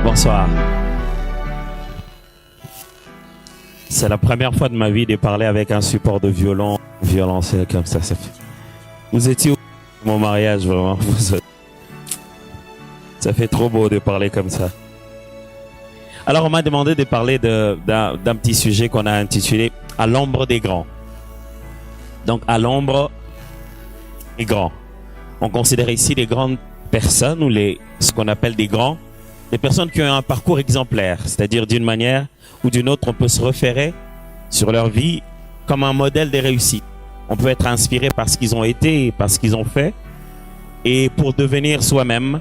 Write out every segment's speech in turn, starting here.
Bonsoir. C'est la première fois de ma vie de parler avec un support de violon. Violoncelle comme ça. Vous étiez où mon mariage, vraiment? Ça fait trop beau de parler comme ça. Alors, on m'a demandé de parler d'un petit sujet qu'on a intitulé « À l'ombre des grands ». Donc, à l'ombre des grands. On considère ici les grandes personnes ou ce qu'on appelle des grands, des personnes qui ont un parcours exemplaire, c'est-à-dire d'une manière ou d'une autre, on peut se référer sur leur vie comme un modèle de réussite. On peut être inspiré par ce qu'ils ont été, par ce qu'ils ont fait, et pour devenir soi-même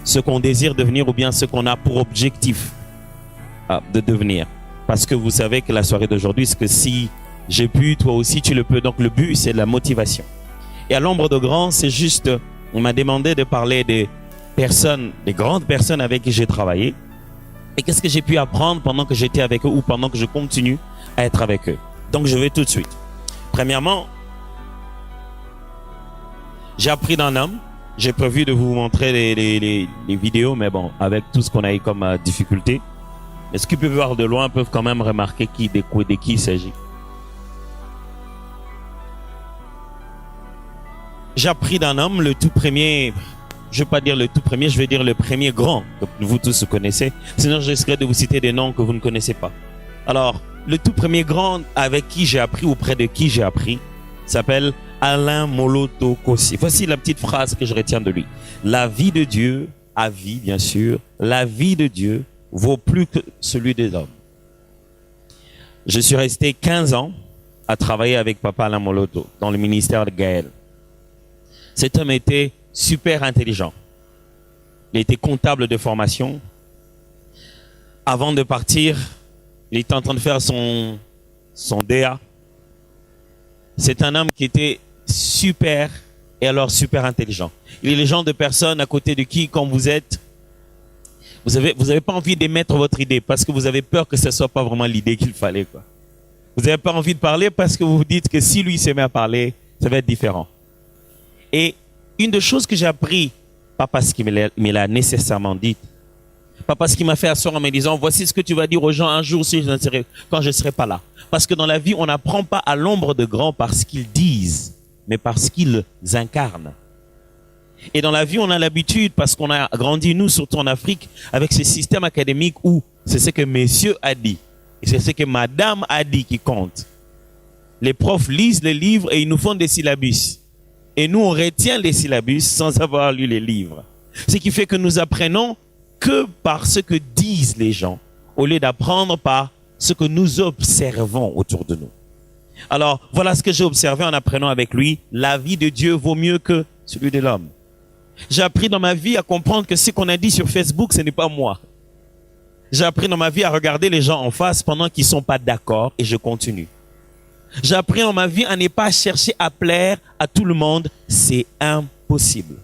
ce qu'on désire devenir ou bien ce qu'on a pour objectif de devenir. Parce que vous savez que la soirée d'aujourd'hui, c'est que si j'ai pu, toi aussi tu le peux. Donc le but, c'est la motivation. Et à l'ombre de grands, c'est juste, on m'a demandé de parler des personnes, des grandes personnes avec qui j'ai travaillé. Et qu'est-ce que j'ai pu apprendre pendant que j'étais avec eux ou pendant que je continue à être avec eux. Donc je vais tout de suite. Premièrement, j'ai appris d'un homme. J'ai prévu de vous montrer les vidéos, mais bon, avec tout ce qu'on a eu comme difficulté. Mais ceux qui peuvent voir de loin peuvent quand même remarquer de qui il s'agit. J'ai appris d'un homme, le tout premier, je ne vais pas dire le tout premier, je vais dire le premier grand que vous tous connaissez. Sinon, je risquerai de vous citer des noms que vous ne connaissez pas. Alors, le tout premier grand avec qui j'ai appris, auprès de qui j'ai appris, s'appelle Alain Moloto Kossi. Voici la petite phrase que je retiens de lui. La vie de Dieu, à vie bien sûr, la vie de Dieu vaut plus que celui des hommes. Je suis resté 15 ans à travailler avec Papa Alain Moloto dans le ministère de Gaël. Cet homme était super intelligent. Il était comptable de formation. Avant de partir, il était en train de faire son DA. C'est un homme qui était super et alors super intelligent. Il est le genre de personne à côté de qui, quand vous êtes, vous avez pas envie d'émettre votre idée parce que vous avez peur que ce soit pas vraiment l'idée qu'il fallait, quoi. Vous n'avez pas envie de parler parce que vous vous dites que si lui se met à parler, ça va être différent. Et une des choses que j'ai appris, pas parce qu'il me l'a nécessairement dit, pas parce qu'il m'a fait asseoir en me disant, voici ce que tu vas dire aux gens un jour quand je ne serai pas là. Parce que dans la vie, on n'apprend pas à l'ombre de grands parce qu'ils disent, mais parce qu'ils incarnent. Et dans la vie, on a l'habitude, parce qu'on a grandi, nous, surtout en Afrique, avec ce système académique où c'est ce que monsieur a dit, et c'est ce que madame a dit qui compte. Les profs lisent les livres et ils nous font des syllabus. Et nous, on retient les syllabus sans avoir lu les livres. Ce qui fait que nous apprenons que par ce que disent les gens, au lieu d'apprendre par ce que nous observons autour de nous. Alors, voilà ce que j'ai observé en apprenant avec lui. La vie de Dieu vaut mieux que celui de l'homme. J'ai appris dans ma vie à comprendre que ce qu'on a dit sur Facebook, ce n'est pas moi. J'ai appris dans ma vie à regarder les gens en face pendant qu'ils ne sont pas d'accord et je continue. J'ai appris dans ma vie à ne pas chercher à plaire à tout le monde. C'est impossible.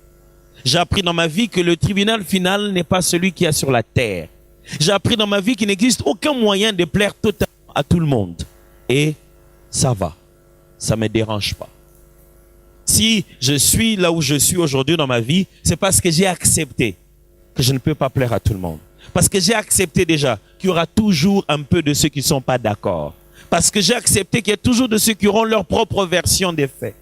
J'ai appris dans ma vie que le tribunal final n'est pas celui qui est sur la terre. J'ai appris dans ma vie qu'il n'existe aucun moyen de plaire totalement à tout le monde. Et ça va. Ça ne me dérange pas. Si je suis là où je suis aujourd'hui dans ma vie, c'est parce que j'ai accepté que je ne peux pas plaire à tout le monde. Parce que j'ai accepté déjà qu'il y aura toujours un peu de ceux qui ne sont pas d'accord. Parce que j'ai accepté qu'il y a toujours de ceux qui auront leur propre version des faits.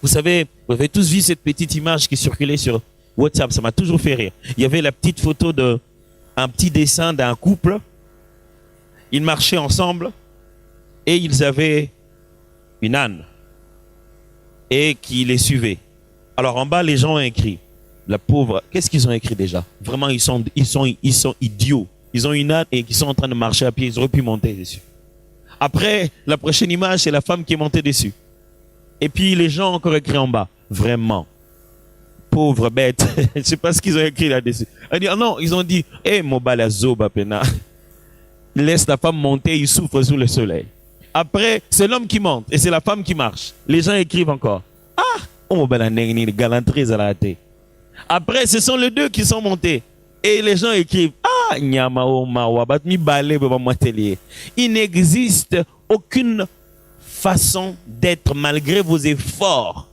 Vous savez, vous avez tous vu cette petite image qui circulait sur WhatsApp, ça m'a toujours fait rire. Il y avait la petite photo un petit dessin d'un couple. Ils marchaient ensemble et ils avaient une âne et qui les suivait. Alors en bas, les gens ont écrit. La pauvre, qu'est-ce qu'ils ont écrit déjà? Vraiment, ils sont idiots. Ils ont une âne et ils sont en train de marcher à pied. Ils auraient pu monter dessus. Après, la prochaine image, c'est la femme qui est montée dessus. Et puis les gens ont encore écrit en bas. Vraiment. Pauvre bête. Je ne sais pas ce qu'ils ont écrit là-dessus. Non, ils ont dit, Mobala Zoba Pena. Laisse la femme monter, il souffre sous le soleil. Après, c'est l'homme qui monte et c'est la femme qui marche. Les gens écrivent encore. Mobala Nengni, galanterie à la tête. Après, ce sont les deux qui sont montés. Et les gens écrivent, il n'existe aucune façon d'être malgré vos efforts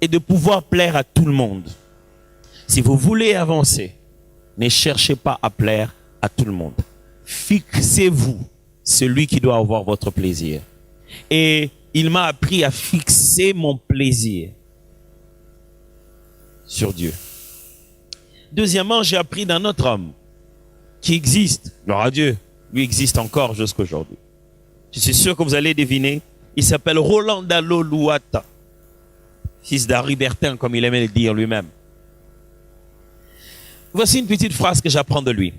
et de pouvoir plaire à tout le monde. Si vous voulez avancer, Ne cherchez pas à plaire à tout le monde. Fixez-vous celui qui doit avoir votre plaisir. Et il m'a appris à fixer mon plaisir sur Dieu. Deuxièmement, j'ai appris d'un autre homme qui existe, gloire à Dieu, lui existe encore jusqu'à aujourd'hui. Je suis sûr que vous allez deviner. Il s'appelle Rolandalo Luata, fils d'Henri Bertin, comme il aimait le dire lui-même. Voici une petite phrase que j'apprends de lui.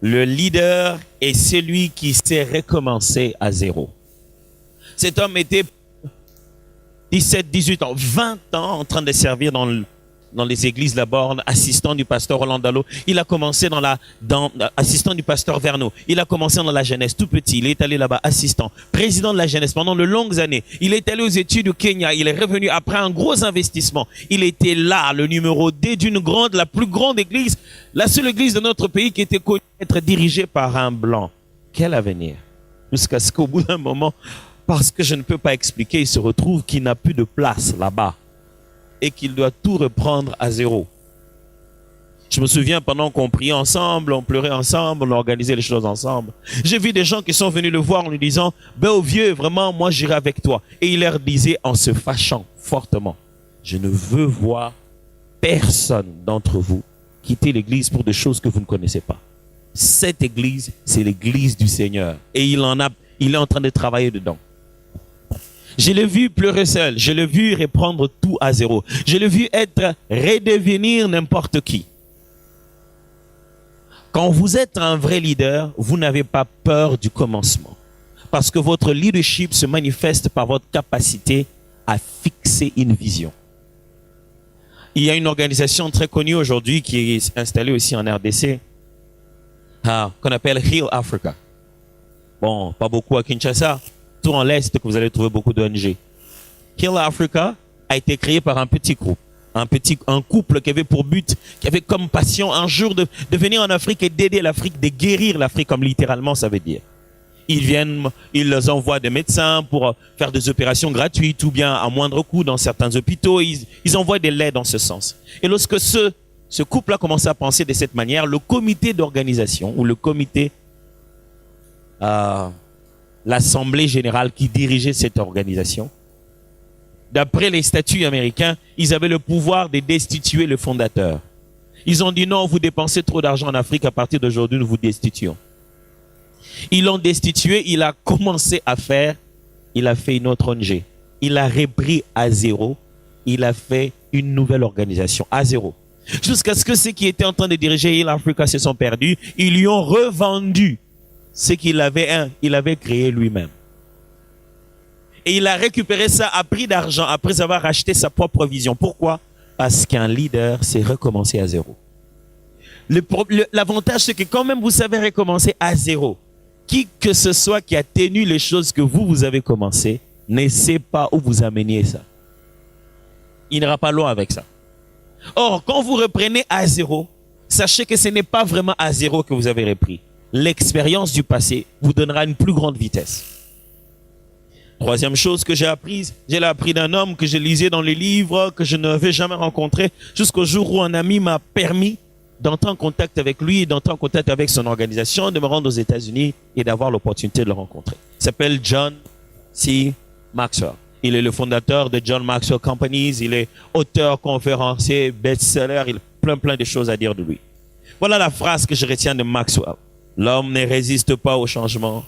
Le leader est celui qui sait recommencer à zéro. Cet homme était 17, 18 ans, 20 ans en train de servir dans les églises de la Borne, assistant du pasteur Rolandalo. Il a commencé assistant du pasteur Verneau. Il a commencé dans la jeunesse, tout petit. Il est allé là-bas, assistant, président de la jeunesse pendant de longues années. Il est allé aux études au Kenya. Il est revenu après un gros investissement. Il était là, le numéro 2 la plus grande église, la seule église de notre pays qui était connue être dirigée par un blanc. Quel avenir! Jusqu'à ce qu'au bout d'un moment, parce que je ne peux pas expliquer, il se retrouve qu'il n'a plus de place là-bas et qu'il doit tout reprendre à zéro. Je me souviens, pendant qu'on priait ensemble, on pleurait ensemble, on organisait les choses ensemble. J'ai vu des gens qui sont venus le voir en lui disant, ben au vieux, vraiment, moi j'irai avec toi. Et il leur disait en se fâchant fortement, je ne veux voir personne d'entre vous quitter l'église pour des choses que vous ne connaissez pas. Cette église, c'est l'église du Seigneur. Et il est en train de travailler dedans. Je l'ai vu pleurer seul. Je l'ai vu reprendre tout à zéro. Je l'ai vu redevenir n'importe qui. Quand vous êtes un vrai leader, vous n'avez pas peur du commencement. Parce que votre leadership se manifeste par votre capacité à fixer une vision. Il y a une organisation très connue aujourd'hui qui est installée aussi en RDC, qu'on appelle Heal Africa. Bon, pas beaucoup à Kinshasa. Tout en l'Est que vous allez trouver beaucoup d'ONG. Heal Africa a été créé par un petit groupe, un couple qui avait pour but, qui avait comme passion un jour de venir en Afrique et d'aider l'Afrique, de guérir l'Afrique, comme littéralement ça veut dire. Ils leur envoient des médecins pour faire des opérations gratuites ou bien à moindre coût dans certains hôpitaux. Ils envoient des laits dans ce sens. Et lorsque ce couple a commencé à penser de cette manière, le comité d'organisation ou le comité l'Assemblée générale qui dirigeait cette organisation, d'après les statuts américains, ils avaient le pouvoir de destituer le fondateur. Ils ont dit non, vous dépensez trop d'argent en Afrique, à partir d'aujourd'hui, nous vous destituons. Ils l'ont destitué, il a commencé à faire, il a fait une autre ONG. Il a repris à zéro, il a fait une nouvelle organisation à zéro. Jusqu'à ce que ceux qui étaient en train de diriger Heal Africa se sont perdus, ils lui ont revendu ce qu'il avait créé lui-même. Et il a récupéré ça à prix d'argent après avoir acheté sa propre vision. Pourquoi? Parce qu'un leader, c'est recommencer à zéro. L'avantage, c'est que quand même vous savez recommencer à zéro. Qui que ce soit qui a tenu les choses que vous avez commencé, ne sait pas où vous ameniez ça. Il n'ira pas loin avec ça. Or, quand vous reprenez à zéro, sachez que ce n'est pas vraiment à zéro que vous avez repris. L'expérience du passé vous donnera une plus grande vitesse. Troisième chose que j'ai apprise, j'ai appris d'un homme que je lisais dans les livres, que je n'avais jamais rencontré, jusqu'au jour où un ami m'a permis d'entrer en contact avec lui, d'entrer en contact avec son organisation, de me rendre aux États-Unis et d'avoir l'opportunité de le rencontrer. Il s'appelle John C. Maxwell. Il est le fondateur de John Maxwell Companies, il est auteur, conférencier, best-seller, il a plein de choses à dire de lui. Voilà la phrase que je retiens de Maxwell. L'homme ne résiste pas au changement,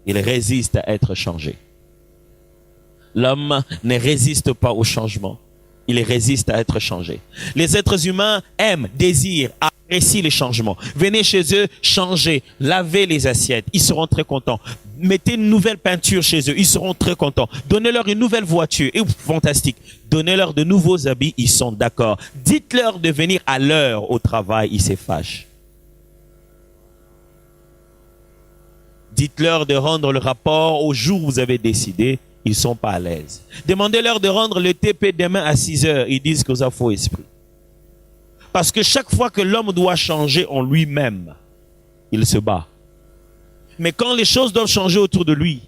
il résiste à être changé. L'homme ne résiste pas au changement, il résiste à être changé. Les êtres humains aiment, désirent, apprécient les changements. Venez chez eux, changez, lavez les assiettes, ils seront très contents. Mettez une nouvelle peinture chez eux, ils seront très contents. Donnez-leur une nouvelle voiture, et fantastique. Donnez-leur de nouveaux habits, ils sont d'accord. Dites-leur de venir à l'heure au travail, ils se fâchent. Dites-leur de rendre le rapport au jour où vous avez décidé, ils ne sont pas à l'aise. Demandez-leur de rendre le TP demain à 6 heures, ils disent que ça faux esprit. Parce que chaque fois que l'homme doit changer en lui-même, il se bat. Mais quand les choses doivent changer autour de lui,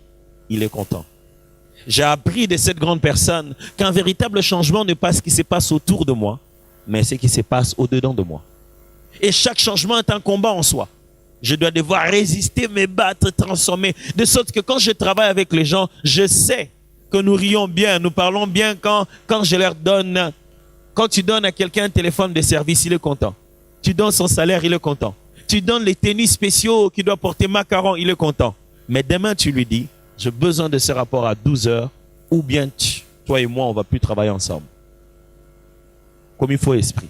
il est content. J'ai appris de cette grande personne qu'un véritable changement n'est pas ce qui se passe autour de moi, mais ce qui se passe au-dedans de moi. Et chaque changement est un combat en soi. Je dois devoir résister, me battre, transformer. De sorte que quand je travaille avec les gens, je sais que nous rions bien, nous parlons bien quand je leur donne. Quand tu donnes à quelqu'un un téléphone de service, il est content. Tu donnes son salaire, il est content. Tu donnes les tennis spéciaux qu'il doit porter macaron, il est content. Mais demain, tu lui dis, j'ai besoin de ce rapport à 12 heures, ou bien toi et moi, on ne va plus travailler ensemble. Comme il faut esprit.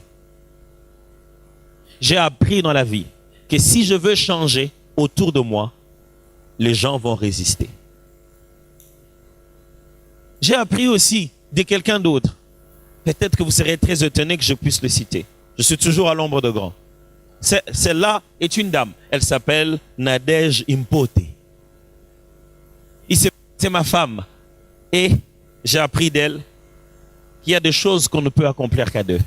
J'ai appris dans la vie que si je veux changer autour de moi, les gens vont résister. J'ai appris aussi de quelqu'un d'autre. Peut-être que vous serez très étonné que je puisse le citer. Je suis toujours à l'ombre de grand. Celle-là est une dame. Elle s'appelle Nadège Impote. C'est ma femme. Et j'ai appris d'elle qu'il y a des choses qu'on ne peut accomplir qu'à deux.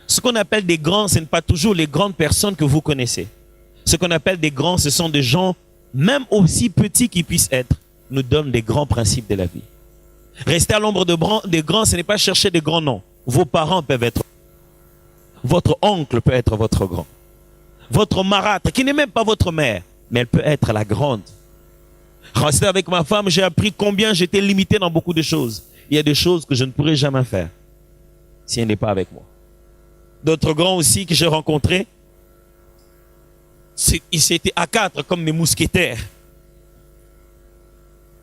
Ce qu'on appelle des grands, ce n'est pas toujours les grandes personnes que vous connaissez. Ce qu'on appelle des grands, ce sont des gens, même aussi petits qu'ils puissent être, nous donnent des grands principes de la vie. Rester à l'ombre des grands, ce n'est pas chercher des grands noms. Vos parents peuvent être. Votre oncle peut être votre grand. Votre marâtre, qui n'est même pas votre mère, mais elle peut être la grande. Rester avec ma femme, j'ai appris combien j'étais limité dans beaucoup de choses. Il y a des choses que je ne pourrais jamais faire si elle n'est pas avec moi. D'autres grands aussi que j'ai rencontrés, ils étaient à 4 comme des mousquetaires.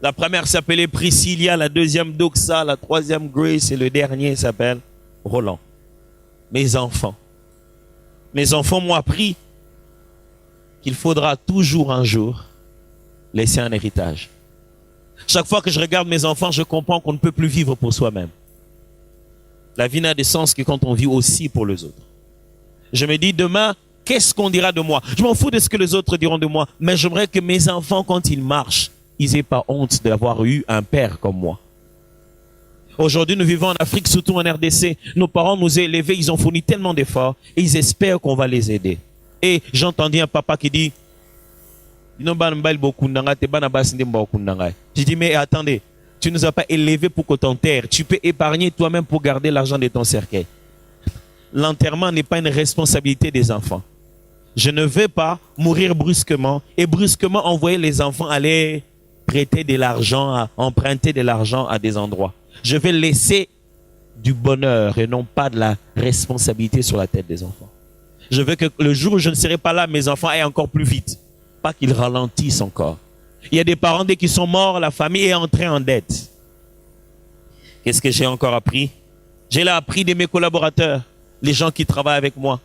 La première s'appelait Priscilla, la deuxième Doxa, la troisième Grace et le dernier s'appelle Roland. Mes enfants m'ont appris qu'il faudra toujours un jour laisser un héritage. Chaque fois que je regarde mes enfants, je comprends qu'on ne peut plus vivre pour soi-même. La vie n'a de sens que quand on vit aussi pour les autres. Je me dis demain, qu'est-ce qu'on dira de moi? Je m'en fous de ce que les autres diront de moi, mais j'aimerais que mes enfants, quand ils marchent, ils n'aient pas honte d'avoir eu un père comme moi. Aujourd'hui, nous vivons en Afrique, surtout en RDC. Nos parents nous ont élevés, ils ont fourni tellement d'efforts et ils espèrent qu'on va les aider. Et j'entendis un papa qui dit, je dis, mais attendez, tu ne nous as pas élevés pour qu'on t'enterre. Tu peux épargner toi-même pour garder l'argent de ton cercueil. L'enterrement n'est pas une responsabilité des enfants. Je ne veux pas mourir brusquement et brusquement envoyer les enfants aller prêter de l'argent, emprunter de l'argent à des endroits. Je vais laisser du bonheur et non pas de la responsabilité sur la tête des enfants. Je veux que le jour où je ne serai pas là, mes enfants aillent encore plus vite. Pas qu'ils ralentissent encore. Il y a des parents, dès qu'ils sont morts, la famille est entrée en dette. Qu'est-ce que j'ai encore appris? J'ai là appris de mes collaborateurs, les gens qui travaillent avec moi.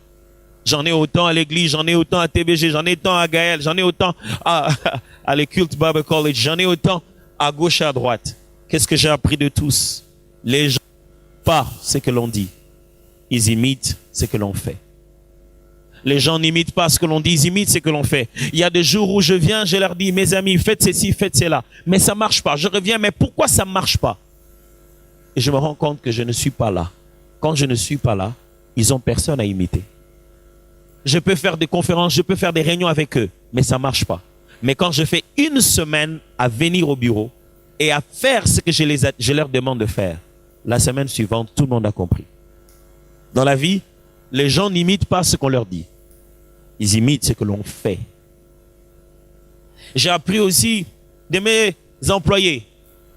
J'en ai autant à l'église, j'en ai autant à TBG, j'en ai autant à Gaël, j'en ai autant à l'Occulte Bible College, j'en ai autant à gauche et à droite. Qu'est-ce que j'ai appris de tous? Les gens pas ce que l'on dit. Ils imitent ce que l'on fait. Les gens n'imitent pas ce que l'on dit, ils imitent ce que l'on fait. Il y a des jours où je viens, je leur dis, mes amis, faites ceci, faites cela. Mais ça marche pas. Je reviens, mais pourquoi ça marche pas? Et je me rends compte que je ne suis pas là. Quand je ne suis pas là, ils ont personne à imiter. Je peux faire des conférences, je peux faire des réunions avec eux, mais ça marche pas. Mais quand je fais une semaine à venir au bureau et à faire ce que je leur demande de faire, la semaine suivante, tout le monde a compris. Dans la vie, les gens n'imitent pas ce qu'on leur dit. Ils imitent ce que l'on fait. J'ai appris aussi de mes employés,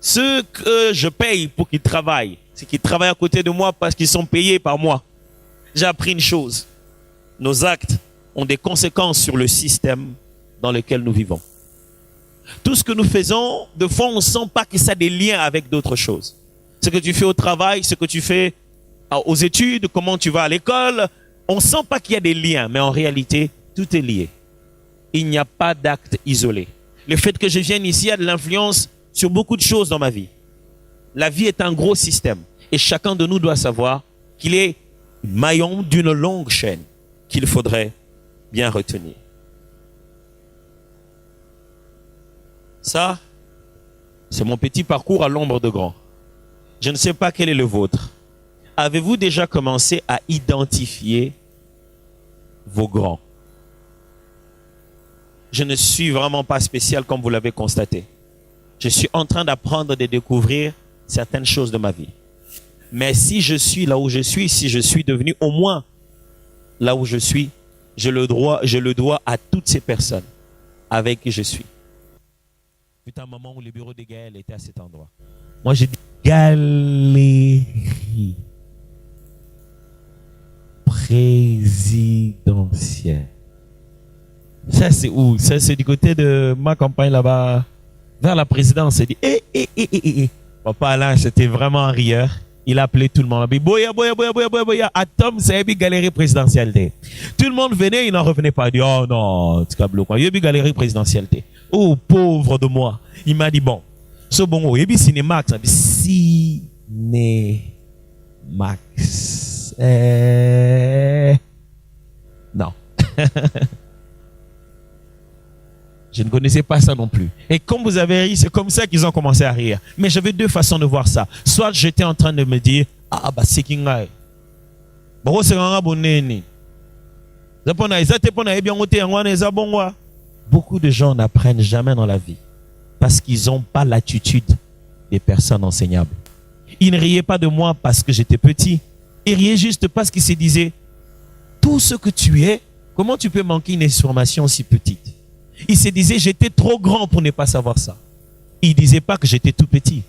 ceux que je paye pour qu'ils travaillent, ceux qui travaillent à côté de moi parce qu'ils sont payés par moi. J'ai appris une chose. Nos actes ont des conséquences sur le système dans lequel nous vivons. Tout ce que nous faisons, de fois, on ne sent pas que ça a des liens avec d'autres choses. Ce que tu fais au travail, ce que tu fais aux études, comment tu vas à l'école, on ne sent pas qu'il y a des liens, mais en réalité, tout est lié. Il n'y a pas d'acte isolé. Le fait que je vienne ici a de l'influence sur beaucoup de choses dans ma vie. La vie est un gros système et chacun de nous doit savoir qu'il est maillon d'une longue chaîne qu'il faudrait bien retenir. Ça, c'est mon petit parcours à l'ombre de grand. Je ne sais pas quel est le vôtre. Avez-vous déjà commencé à identifier vos grands? Je ne suis vraiment pas spécial comme vous l'avez constaté. Je suis en train d'apprendre de découvrir certaines choses de ma vie. Mais si je suis là où je suis, si je suis devenu au moins là où je suis, je le dois à toutes ces personnes avec qui je suis. Il y a un moment où le bureau de Gaël était à cet endroit. Moi, j'ai dit galerie présidentielle. Ça, c'est où? Ça, c'est du côté de ma campagne là-bas, vers la présidence. Il dit, Papa Alain, c'était vraiment un rieur. Il a appelé tout le monde. Il dit, boya. Atom, c'est une galerie présidentielle. Tout le monde venait, il n'en revenait pas. Il dit, oh non, tu câbles quoi. Il y a une galerie présidentielle. Oh, pauvre de moi. Il m'a dit, bon. Ce bon, il y a un Cinémax. Cinémax. Non. Je ne connaissais pas ça non plus. Et comme vous avez ri, c'est comme ça qu'ils ont commencé à rire. Mais j'avais deux façons de voir ça. Soit j'étais en train de me dire, ah bah c'est qui ngaï. Beaucoup de gens n'apprennent jamais dans la vie parce qu'ils n'ont pas l'attitude des personnes enseignables. Ils ne riaient pas de moi parce que j'étais petit. Ils riaient juste parce qu'ils se disaient, tout ce que tu es, comment tu peux manquer une information si petite? Ils se disaient, j'étais trop grand pour ne pas savoir ça. Ils ne disaient pas que j'étais tout petit.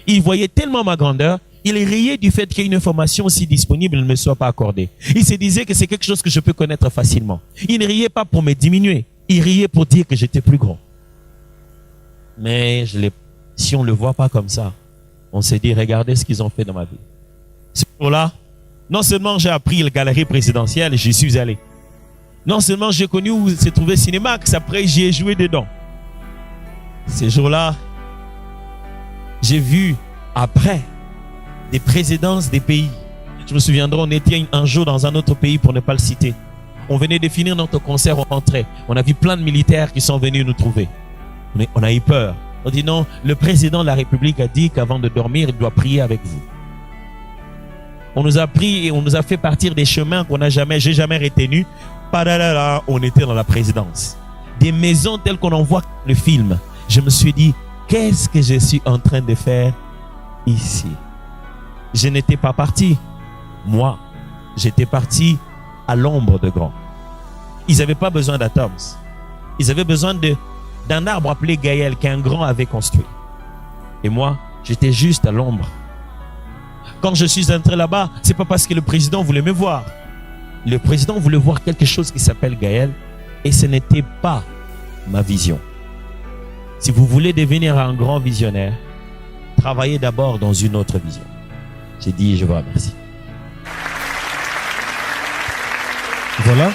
Ils voyaient tellement ma grandeur, ils riaient du fait qu'une information aussi disponible ne me soit pas accordée. Ils se disaient que c'est quelque chose que je peux connaître facilement. Ils ne riaient pas pour me diminuer. Ils riaient pour dire que j'étais plus grand. Mais si on ne le voit pas comme ça, on s'est dit, regardez ce qu'ils ont fait dans ma vie. Ce jour-là, non seulement j'ai appris la galerie présidentielle, j'y suis allé. Non seulement j'ai connu où se trouvait Cinémax, après j'y ai joué dedans. Ces jours-là, j'ai vu après des présidences des pays. Je me souviendrai, on était un jour dans un autre pays pour ne pas le citer. On venait de finir notre concert, on rentrait. On a vu plein de militaires qui sont venus nous trouver. On a eu peur. On dit non, le président de la République a dit qu'avant de dormir, il doit prier avec vous. On nous a pris et on nous a fait partir des chemins j'ai jamais retenus. Padalala, on était dans la présidence. Des maisons telles qu'on en voit le film. Je me suis dit, qu'est-ce que je suis en train de faire ici? Je n'étais pas parti. Moi, j'étais parti à l'ombre de grands. Ils n'avaient pas besoin d'atomes. Ils avaient besoin d'un arbre appelé Gaël qu'un grand avait construit. Et moi, j'étais juste à l'ombre. Quand je suis entré là-bas, c'est pas parce que le président voulait me voir. Le président voulait voir quelque chose qui s'appelle Gaël et ce n'était pas ma vision. Si vous voulez devenir un grand visionnaire, travaillez d'abord dans une autre vision. J'ai dit, je vous remercie. Voilà.